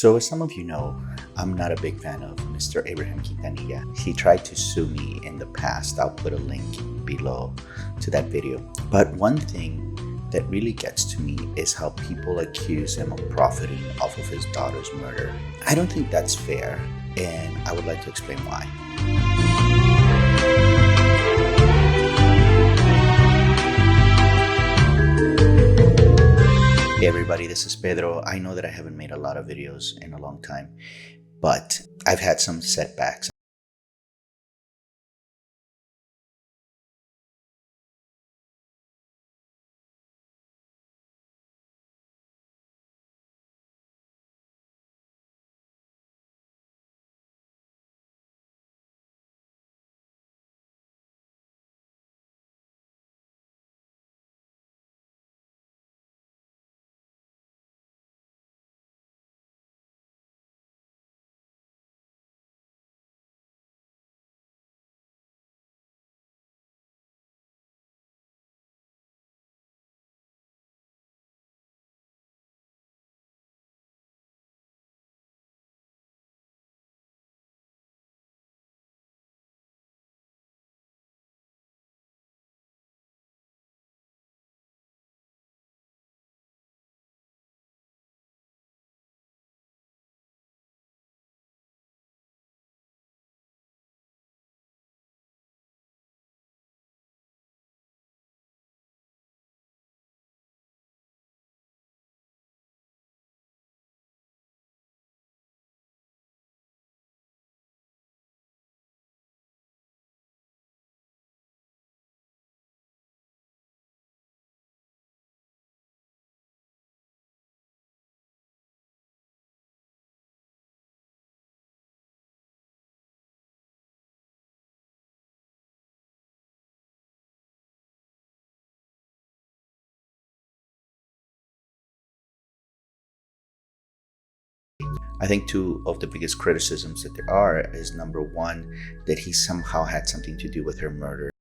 So as some of you know, I'm not a big fan of Mr. Abraham Quintanilla. He tried to sue me in the past. I'll put a link below to that video. But one thing that really gets to me is how people accuse him of profiting off of his daughter's murder. I don't think that's fair, and I would like to explain why. Hey everybody, this is Pedro. I know that I haven't made a lot of videos in a long time, but I've had some setbacks. I think two of the biggest criticisms that there are is number one, that he somehow had something to do with her murder.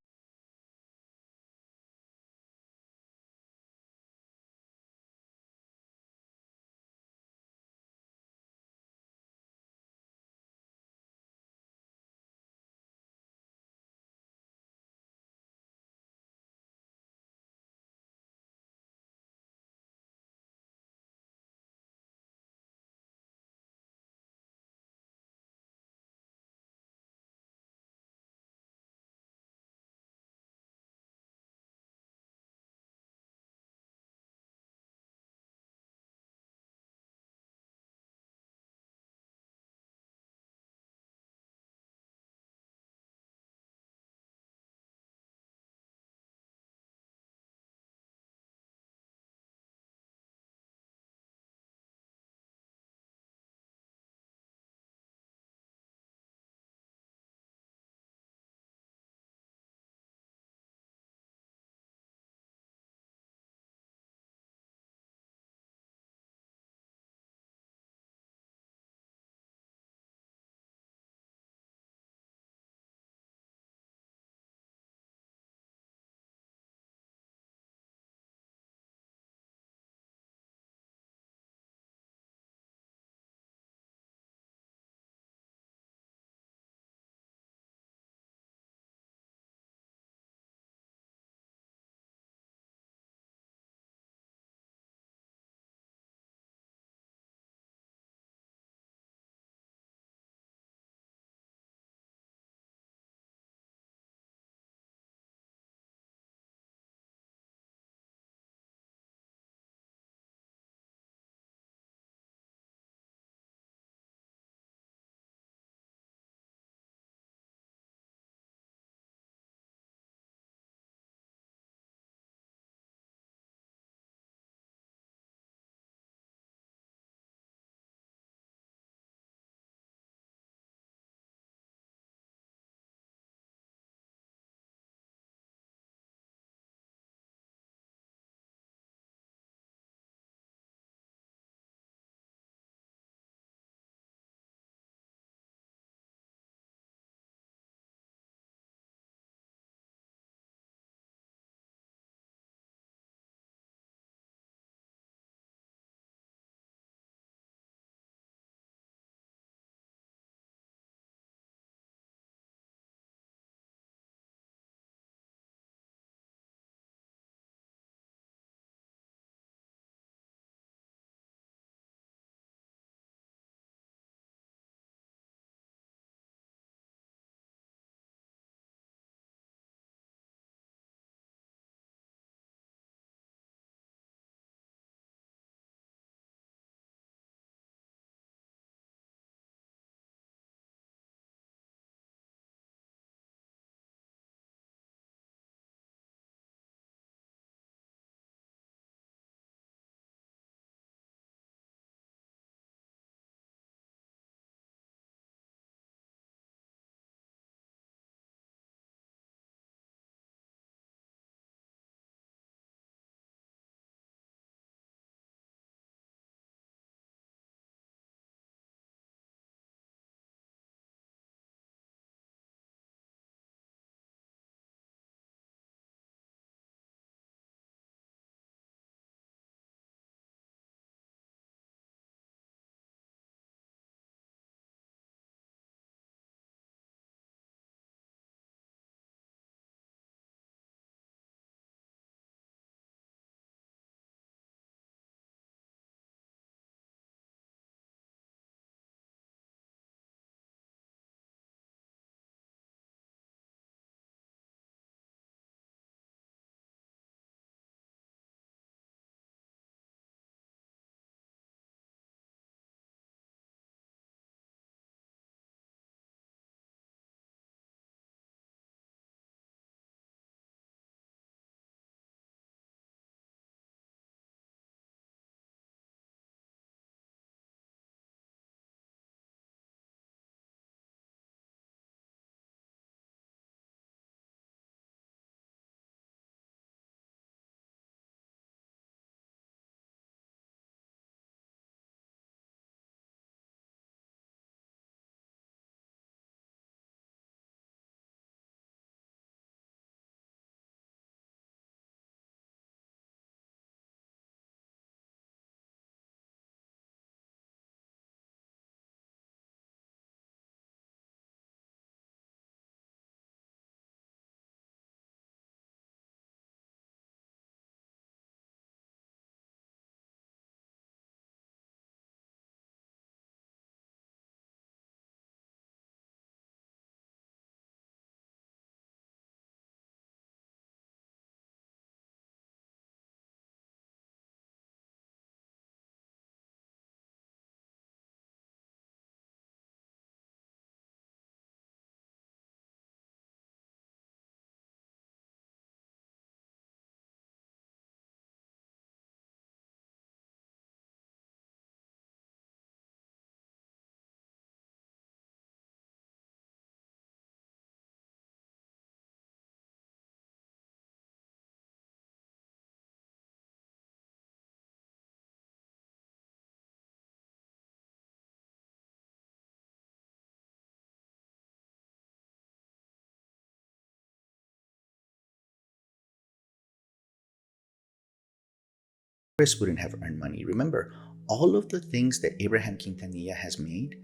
Chris wouldn't have earned money. Remember, all of the things that Abraham Quintanilla has made,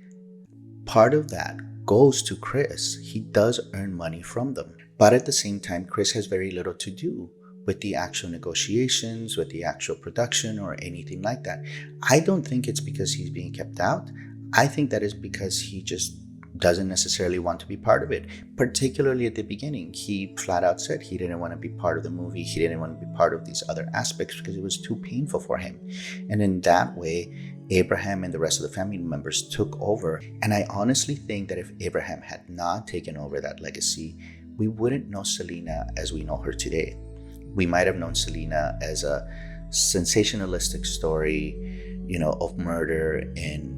part of that goes to Chris. He does earn money from them. But at the same time, Chris has very little to do with the actual negotiations, with the actual production, or anything like that. I don't think it's because he's being kept out. I think that is because he just doesn't necessarily want to be part of it. Particularly at the beginning, he flat out said he didn't want to be part of the movie. He didn't want to be part of these other aspects because it was too painful for him. And in that way, Abraham and the rest of the family members took over. And I honestly think that if Abraham had not taken over that legacy, we wouldn't know Selena as we know her today. We might have known Selena as a sensationalistic story, of murder in